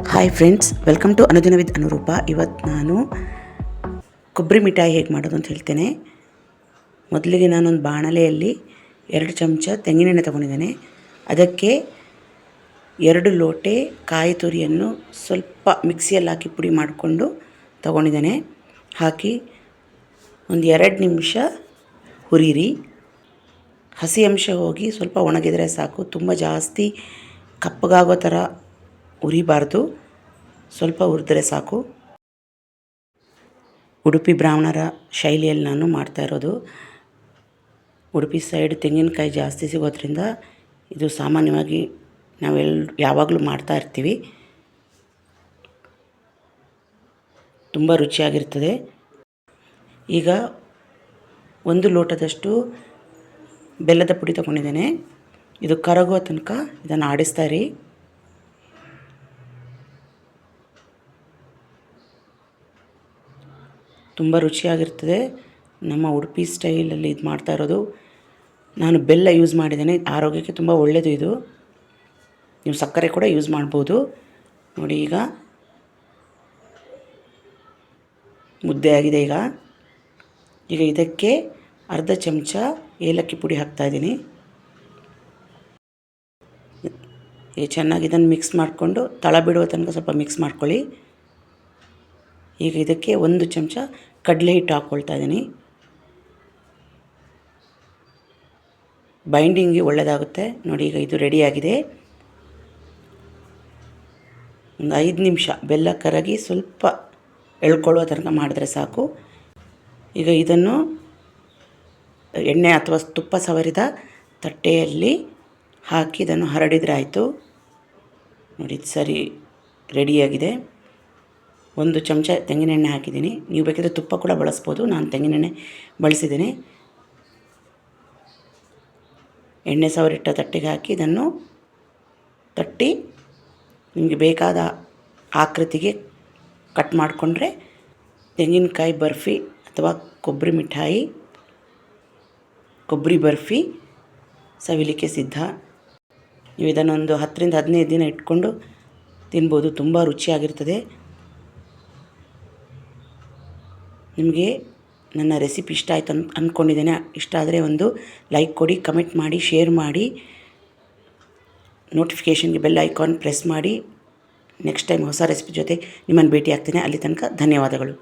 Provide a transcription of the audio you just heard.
Hi friends, welcome to ಅನುದಿನ with ಅನುರೂಪ. ಇವತ್ತು ನಾನು ಕೊಬ್ಬರಿ ಮಿಠಾಯಿ ಹೇಗೆ ಮಾಡೋದು ಅಂತ ಹೇಳ್ತೇನೆ. ಮೊದಲಿಗೆ ನಾನೊಂದು ಬಾಣಲೆಯಲ್ಲಿ 2 ಚಮಚ ತೆಂಗಿನೆಣ್ಣೆ ತೊಗೊಂಡಿದ್ದೇನೆ. ಅದಕ್ಕೆ 2 ಲೋಟೆ ಕಾಯಿ ತುರಿಯನ್ನು ಸ್ವಲ್ಪ ಮಿಕ್ಸಿಯಲ್ಲಿ ಹಾಕಿ ಪುಡಿ ಮಾಡಿಕೊಂಡು ತೊಗೊಂಡಿದ್ದೇನೆ. ಹಾಕಿ ಒಂದು 2 ನಿಮಿಷ ಹುರಿಯಿರಿ. ಹಸಿ ಅಂಶ ಹೋಗಿ ಸ್ವಲ್ಪ ಒಣಗಿದರೆ ಸಾಕು. ತುಂಬ ಜಾಸ್ತಿ ಕಪ್ಪಗಾಗೋ ಥರ ಉರಿಬಾರ್ದು, ಸ್ವಲ್ಪ ಹುರಿದ್ರೆ ಸಾಕು. ಉಡುಪಿ ಬ್ರಾಹ್ಮಣರ ಶೈಲಿಯಲ್ಲಿ ನಾನು ಮಾಡ್ತಾ ಇರೋದು. ಉಡುಪಿ ಸೈಡ್ ತೆಂಗಿನಕಾಯಿ ಜಾಸ್ತಿ ಸಿಗೋದ್ರಿಂದ ಇದು ಸಾಮಾನ್ಯವಾಗಿ ಯಾವಾಗಲೂ ಮಾಡ್ತಾ ಇರ್ತೀವಿ. ತುಂಬ ರುಚಿಯಾಗಿರ್ತದೆ. ಈಗ 1 ಲೋಟದಷ್ಟು ಬೆಲ್ಲದ ಪುಡಿ ತೊಗೊಂಡಿದ್ದೇನೆ. ಇದು ಕರಗುವ ತನಕ ಇದನ್ನು ಆಡಿಸ್ತಾ ಇರಿ. ತುಂಬ ರುಚಿಯಾಗಿರ್ತದೆ. ನಮ್ಮ ಉಡುಪಿ ಸ್ಟೈಲಲ್ಲಿ ಇದು ಮಾಡ್ತಾ ಇರೋದು. ನಾನು ಬೆಲ್ಲ ಯೂಸ್ ಮಾಡಿದ್ದೇನೆ. ಆರೋಗ್ಯಕ್ಕೆ ತುಂಬ ಒಳ್ಳೆಯದು ಇದು. ನೀವು ಸಕ್ಕರೆ ಕೂಡ ಯೂಸ್ ಮಾಡ್ಬೋದು. ನೋಡಿ, ಈಗ ಮುದ್ದೆ ಆಗಿದೆ. ಈಗ ಇದಕ್ಕೆ ಅರ್ಧ ಚಮಚ ಏಲಕ್ಕಿ ಪುಡಿ ಹಾಕ್ತಾಯಿದ್ದೀನಿ. ಈಗ ಚೆನ್ನಾಗಿ ಇದನ್ನು ಮಿಕ್ಸ್ ಮಾಡಿಕೊಂಡು ತಳ ಬಿಡುವ ತನಕ ಸ್ವಲ್ಪ ಮಿಕ್ಸ್ ಮಾಡ್ಕೊಳ್ಳಿ. ಈಗ ಇದಕ್ಕೆ 1 ಚಮಚ ಕಡಲೆ ಹಿಟ್ಟು ಹಾಕ್ಕೊಳ್ತಾ ಇದ್ದೀನಿ. ಬೈಂಡಿಂಗಿಗೆ ಒಳ್ಳೆಯದಾಗುತ್ತೆ. ನೋಡಿ, ಈಗ ಇದು ರೆಡಿಯಾಗಿದೆ. ಒಂದು 5 ನಿಮಿಷ ಬೆಲ್ಲ ಕರಗಿ ಸ್ವಲ್ಪ ಎಳ್ಕೊಳ್ಳುವ ತನಕ ಮಾಡಿದ್ರೆ ಸಾಕು. ಈಗ ಇದನ್ನು ಎಣ್ಣೆ ಅಥವಾ ತುಪ್ಪ ಸವರಿದ ತಟ್ಟೆಯಲ್ಲಿ ಹಾಕಿ ಇದನ್ನು ಹರಡಿದರೆ ಆಯಿತು. ನೋಡಿ, ಸರಿ ರೆಡಿಯಾಗಿದೆ. 1 ಚಮಚ ತೆಂಗಿನೆಣ್ಣೆ ಹಾಕಿದ್ದೀನಿ. ನೀವು ಬೇಕಿದ್ರೆ ತುಪ್ಪ ಕೂಡ ಬಳಸ್ಬೋದು. ನಾನು ತೆಂಗಿನೆಣ್ಣೆ ಬಳಸಿದ್ದೀನಿ. ಎಣ್ಣೆ ಸವರಿಟ್ಟ ತಟ್ಟೆಗೆ ಹಾಕಿ ಇದನ್ನು ತಟ್ಟಿ ನಿಮಗೆ ಬೇಕಾದ ಆಕೃತಿಗೆ ಕಟ್ ಮಾಡಿಕೊಂಡ್ರೆ ತೆಂಗಿನಕಾಯಿ ಬರ್ಫಿ ಅಥವಾ ಕೊಬ್ಬರಿ ಮಿಠಾಯಿ, ಕೊಬ್ಬರಿ ಬರ್ಫಿ ಸವಿಲಿಕ್ಕೆ ಸಿದ್ಧ. ನೀವು ಇದನ್ನೊಂದು 10ರಿಂದ 15 ದಿನ ಇಟ್ಕೊಂಡು ತಿನ್ಬೋದು. ತುಂಬ ರುಚಿಯಾಗಿರ್ತದೆ. ನಿಮಗೆ ನನ್ನ ರೆಸಿಪಿ ಇಷ್ಟ ಆಯಿತು ಅಂದ್ಕೊಂಡಿದ್ದೇನೆ. ಇಷ್ಟ ಆದರೆ ಒಂದು ಲೈಕ್ ಕೊಡಿ, ಕಮೆಂಟ್ ಮಾಡಿ, ಶೇರ್ ಮಾಡಿ, ನೋಟಿಫಿಕೇಷನ್ಗೆ ಬೆಲ್ ಐಕಾನ್ ಪ್ರೆಸ್ ಮಾಡಿ. ನೆಕ್ಸ್ಟ್ ಟೈಮ್ ಹೊಸ ರೆಸಿಪಿ ಜೊತೆ ನಿಮ್ಮನ್ನು ಭೇಟಿ ಆಗ್ತೇನೆ. ಅಲ್ಲಿ ತನಕ ಧನ್ಯವಾದಗಳು.